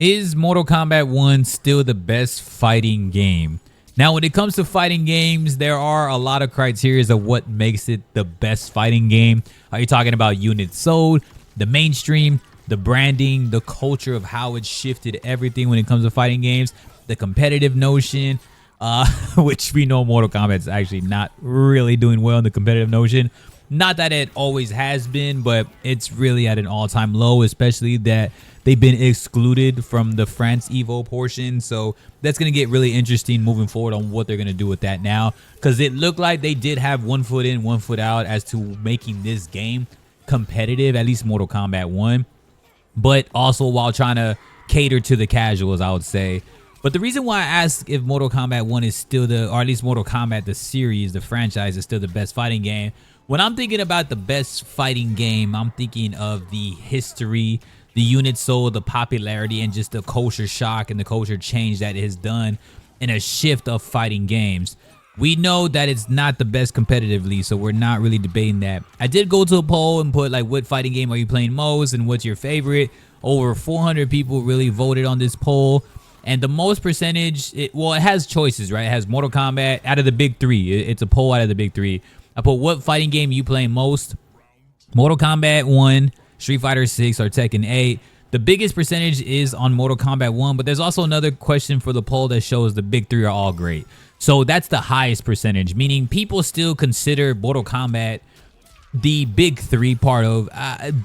Is Mortal Kombat 1 still the best fighting game? Now, when it comes to fighting games, there are a lot of criteria of what makes it the best fighting game. Are you talking about units sold, the mainstream, the branding, the culture of how it shifted everything when it comes to fighting games, the competitive notion, which we know Mortal Kombat is actually not really doing well in the competitive notion. Not that it always has been, but it's really at an all-time low, especially that they've been excluded from the France Evo portion. So that's going to get really interesting moving forward on what they're going to do with that now, because it looked like they did have one foot in, one foot out as to making this game competitive, at least Mortal Kombat 1, but also while trying to cater to the casuals, I would say. But the reason why I ask if Mortal Kombat 1 is still or at least Mortal Kombat, the series, the franchise, is still the best fighting game, when I'm thinking about the best fighting game, I'm thinking of the history, the units sold, the popularity, and just the culture shock and the culture change that it has done in a shift of fighting games. We know that it's not the best competitively, so we're not really debating that. I did go to a poll and put like, what fighting game are you playing most and what's your favorite? Over 400 people really voted on this poll. And the most percentage, it has choices, right? It has Mortal Kombat out of the big three. It's a poll out of the big three. I put, what fighting game you playing most? Mortal Kombat 1, Street Fighter 6, or Tekken 8. The biggest percentage is on Mortal Kombat 1, but there's also another question for the poll that shows the big three are all great. So that's the highest percentage, meaning people still consider Mortal Kombat the big three part of,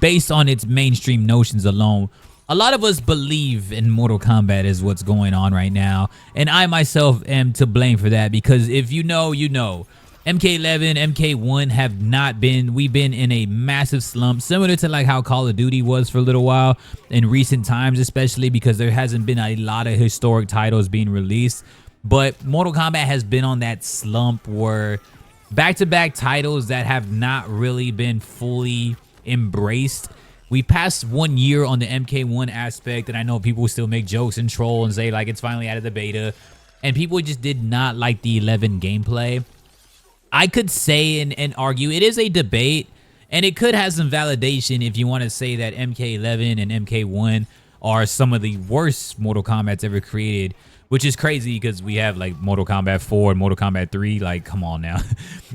based on its mainstream notions alone. A lot of us believe in Mortal Kombat is what's going on right now, and I myself am to blame for that, because if you know, you know. MK11, MK1 have not been, we've been in a massive slump, similar to like how Call of Duty was for a little while in recent times, especially because there hasn't been a lot of historic titles being released. But Mortal Kombat has been on that slump where back-to-back titles that have not really been fully embraced. We passed 1 year on the MK1 aspect, and I know people still make jokes and troll and say like it's finally out of the beta, and people just did not like the 11 gameplay. I could say and argue it is a debate, and it could have some validation if you want to say that MK11 and MK1 are some of the worst Mortal Kombats ever created, which is crazy because we have like Mortal Kombat 4 and Mortal Kombat 3. Like, come on now.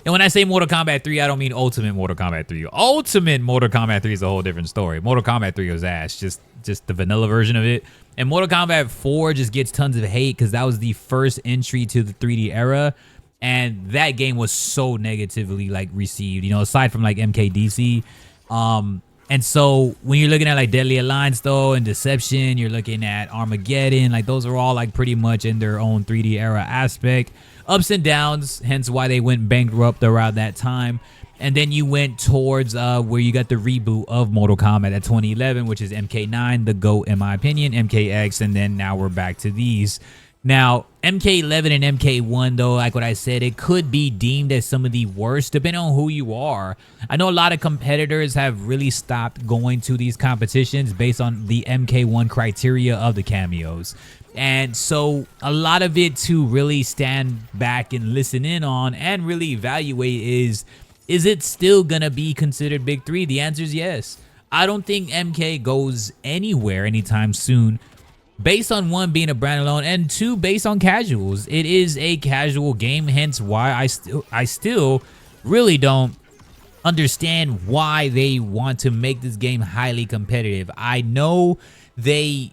And when I say Mortal Kombat 3, I don't mean Ultimate Mortal Kombat 3. Ultimate Mortal Kombat 3 is a whole different story. Mortal Kombat 3 was ass, just the vanilla version of it. And Mortal Kombat 4 just gets tons of hate because that was the first entry to the 3D era. And that game was so negatively like received, you know, aside from like MKDC. And so when you're looking at like Deadly Alliance though and Deception, you're looking at Armageddon, like those are all like pretty much in their own 3D era aspect. Ups and downs, hence why they went bankrupt around that time. And then you went towards where you got the reboot of Mortal Kombat at 2011, which is MK9, the GOAT in my opinion, MKX, and then now we're back to these. Now, MK11 and MK1, though, like what I said, it could be deemed as some of the worst, depending on who you are. I know a lot of competitors have really stopped going to these competitions based on the MK1 criteria of the cameos. And so a lot of it to really stand back and listen in on and really evaluate is it still going to be considered big three? The answer is yes. I don't think MK goes anywhere anytime soon, based on one, being a brand alone, and two, based on casuals. It is a casual game, hence why I still really don't understand why they want to make this game highly competitive. I know they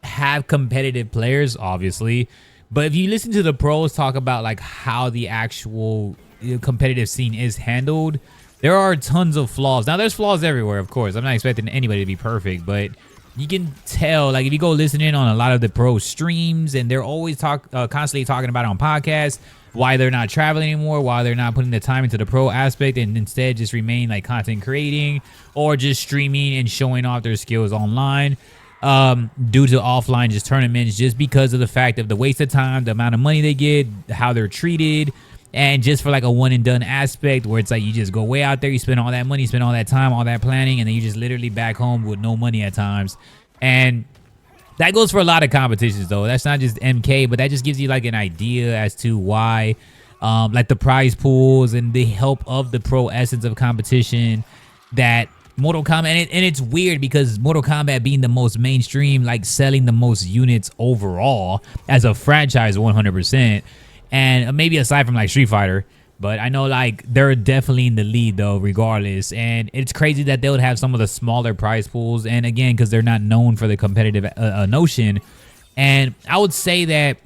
have competitive players, obviously, but if you listen to the pros talk about like how the actual competitive scene is handled, there are tons of flaws. Now, there's flaws everywhere, of course. I'm not expecting anybody to be perfect, but you can tell, like, if you go listen in on a lot of the pro streams, and they're always constantly talking about it on podcasts, why they're not traveling anymore, why they're not putting the time into the pro aspect, and instead just remain like content creating or just streaming and showing off their skills online due to offline just tournaments, just because of the fact of the waste of time, the amount of money they get, how they're treated, and just for like a one and done aspect where it's like you just go way out there, you spend all that money, spend all that time, all that planning, and then you just literally back home with no money at times. And that goes for a lot of competitions though. That's not just MK, but that just gives you like an idea as to why like the prize pools and the help of the pro essence of competition, that Mortal Kombat, and it's weird because Mortal Kombat being the most mainstream, like selling the most units overall as a franchise 100%, and maybe aside from like Street Fighter, but I know like they're definitely in the lead though regardless. And it's crazy that they would have some of the smaller prize pools, and again because they're not known for the competitive notion. And I would say that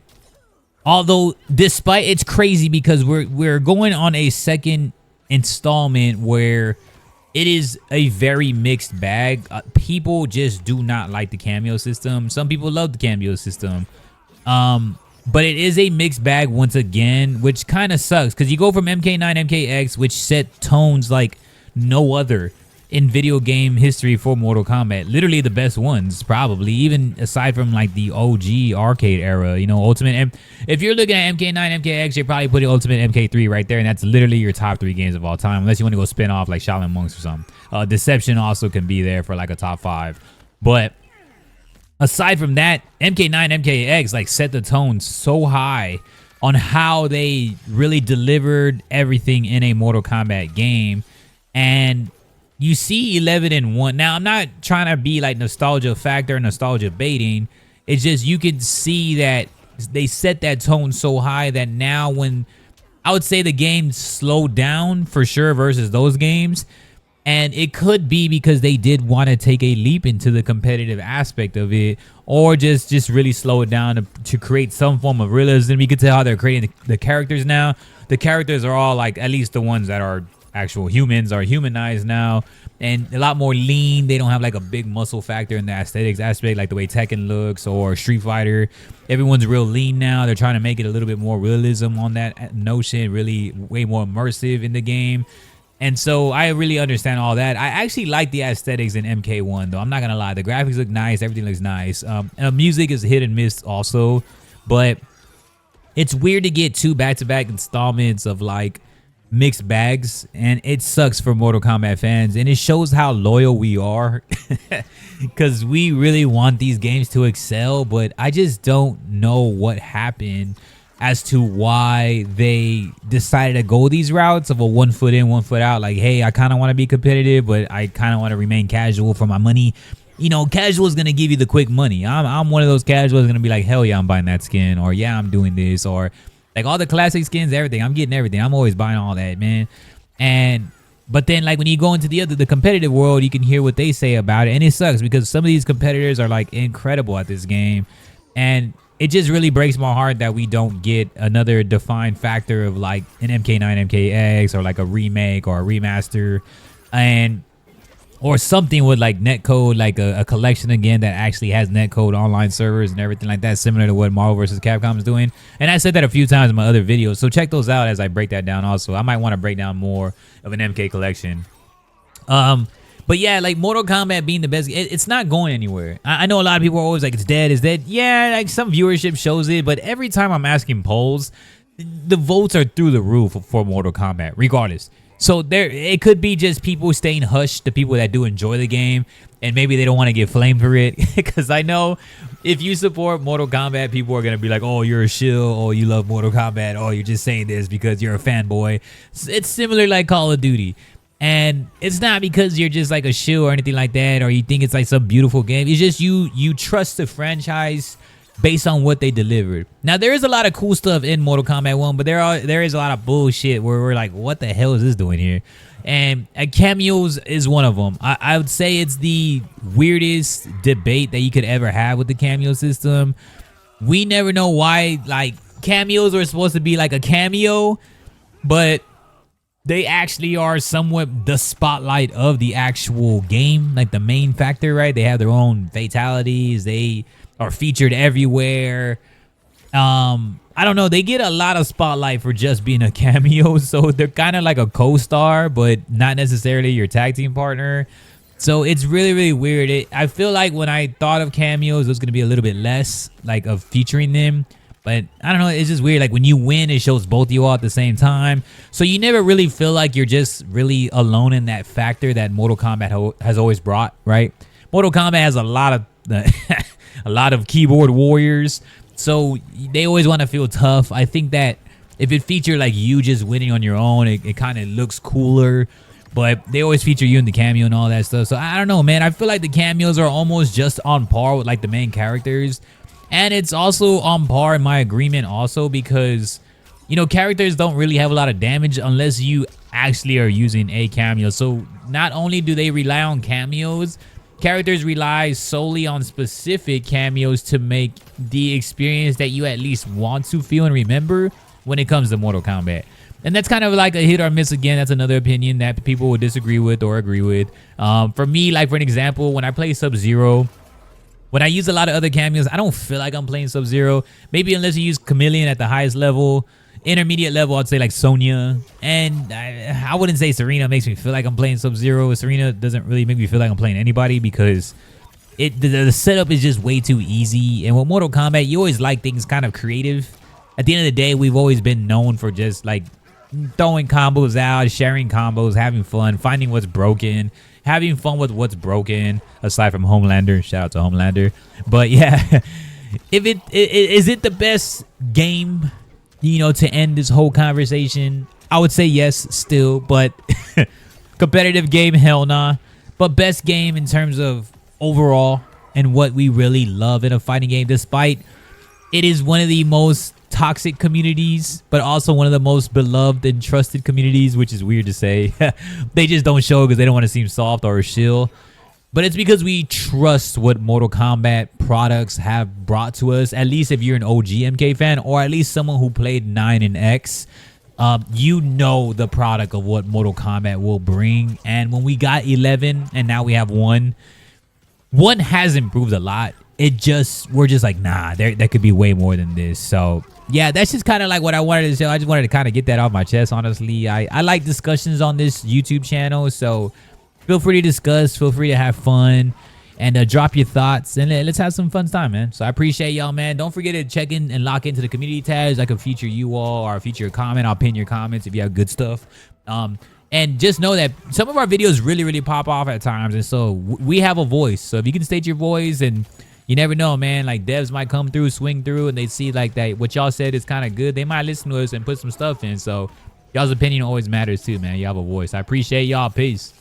although despite, it's crazy because we're going on a second installment where it is a very mixed bag. People just do not like the cameo system. Some people love the cameo system. But it is a mixed bag once again, which kind of sucks because you go from MK9, MKX, which set tones like no other in video game history for Mortal Kombat. Literally the best ones, probably, even aside from like the OG arcade era, you know, Ultimate. And if you're looking at MK9, MKX, you're probably putting Ultimate MK3 right there, and that's literally your top 3 games of all time, unless you want to go spin off like Shaolin Monks or something. Deception also can be there for like a top 5. But aside from that, MK9, MKX like set the tone so high on how they really delivered everything in a Mortal Kombat game. And you see 11 and 1. Now, I'm not trying to be like nostalgia factor, nostalgia baiting. It's just you can see that they set that tone so high that now when I would say the game slowed down for sure versus those games. And it could be because they did want to take a leap into the competitive aspect of it, or just really slow it down to create some form of realism. You can tell how they're creating the characters now. The characters are all like, at least the ones that are actual humans are humanized now, and a lot more lean. They don't have like a big muscle factor in the aesthetics aspect like the way Tekken looks or Street Fighter. Everyone's real lean now. They're trying to make it a little bit more realism on that notion, really way more immersive in the game. And so I really understand all that. I actually like the aesthetics in MK1 though. I'm not gonna lie. The graphics look nice. Everything looks nice. Music is hit and miss also, but it's weird to get 2 back-to-back installments of like mixed bags, and it sucks for Mortal Kombat fans, and it shows how loyal we are because we really want these games to excel, but I just don't know what happened as to why they decided to go these routes of a 1 foot in, 1 foot out. Like, hey, I kind of want to be competitive, but I kind of want to remain casual for my money. You know, casual is going to give you the quick money. I'm one of those casuals going to be like, hell yeah, I'm buying that skin, or yeah, I'm doing this, or like all the classic skins, everything. I'm getting everything. I'm always buying all that, man. But then like when you go into the competitive world, you can hear what they say about it, and it sucks because some of these competitors are like incredible at this game, and it just really breaks my heart that we don't get another defined factor of like an MK9, MKX, or like a remake or a remaster, or something with like netcode, like a collection again that actually has netcode online servers and everything like that, similar to what Marvel vs. Capcom is doing. And I said that a few times in my other videos, so check those out as I break that down also. I might want to break down more of an MK collection. But yeah, like Mortal Kombat being the best, it's not going anywhere. I know a lot of people are always like, it's dead, it's dead. Yeah, like some viewership shows it, but every time I'm asking polls, the votes are through the roof for Mortal Kombat, regardless. So it could be just people staying hushed, the people that do enjoy the game, and maybe they don't want to get flamed for it. Because I know if you support Mortal Kombat, people are going to be like, oh, you're a shill, oh, you love Mortal Kombat, oh, you're just saying this because you're a fanboy. It's similar like Call of Duty. And it's not because you're just like a shill or anything like that, or you think it's like some beautiful game. It's just you trust the franchise based on what they delivered. Now, there is a lot of cool stuff in Mortal Kombat 1, but there is a lot of bullshit where we're like, what the hell is this doing here? And cameos is one of them. I would say it's the weirdest debate that you could ever have with the cameo system. We never know why, like, cameos are supposed to be like a cameo, but they actually are somewhat the spotlight of the actual game, like the main factor, right? They have their own fatalities. They are featured everywhere. I don't know. They get a lot of spotlight for just being a cameo, so they're kind of like a co-star, but not necessarily your tag team partner. So it's really, really weird. I feel like when I thought of cameos, it was going to be a little bit less like of featuring them. But I don't know, it's just weird. Like when you win, it shows both of you all at the same time. So you never really feel like you're just really alone in that factor that Mortal Kombat has always brought, right? Mortal Kombat has a lot of a lot of keyboard warriors. So they always want to feel tough. I think that if it featured like you just winning on your own, it kind of looks cooler. but they always feature you in the cameo and all that stuff. So I don't know, man. I feel like the cameos are almost just on par with like the main characters. And it's also on par in my agreement also because, you know, characters don't really have a lot of damage unless you actually are using a cameo. So not only do they rely on cameos, characters rely solely on specific cameos to make the experience that you at least want to feel and remember when it comes to Mortal Kombat. And that's kind of like a hit or miss again. That's another opinion that people will disagree with or agree with. For me, like for an example, when I play Sub-Zero, when I use a lot of other cameos, I don't feel like I'm playing Sub-Zero. Maybe unless you use Chameleon at the highest level. Intermediate level, I'd say like Sonya. And I wouldn't say Serena makes me feel like I'm playing Sub-Zero. Serena doesn't really make me feel like I'm playing anybody because the setup is just way too easy. And with Mortal Kombat, you always like things kind of creative. At the end of the day, we've always been known for just like throwing combos out, sharing combos, having fun, finding what's broken, having fun with what's broken, aside from Homelander. Shout out to Homelander. But yeah, is it the best game, you know, to end this whole conversation? I would say yes still, but competitive game, hell nah. But best game in terms of overall and what we really love in a fighting game, despite it is one of the most toxic communities, but also one of the most beloved and trusted communities, which is weird to say. They just don't show because they don't want to seem soft or a shill. But it's because we trust what Mortal Kombat products have brought to us. At least if you're an OG MK fan, or at least someone who played 9 and X, you know the product of what Mortal Kombat will bring. And when we got 11 and now we have 1 has improved a lot. We're just like, nah, there could be way more than this. So yeah, that's just kind of like what I wanted to say. I just wanted to kind of get that off my chest, honestly. I like discussions on this YouTube channel, so feel free to discuss, feel free to have fun, and drop your thoughts, and let's have some fun time, man. So I appreciate y'all, man. Don't forget to check in and lock into the community tabs. I can feature you all or feature a comment. I'll pin your comments if you have good stuff. And just know that some of our videos really pop off at times, and so we have a voice. So if you can state your voice, and you never know, man, like devs might come through, swing through, and they see like that what y'all said is kind of good. They might listen to us and put some stuff in. So y'all's opinion always matters too, man. You have a voice. I appreciate y'all. Peace.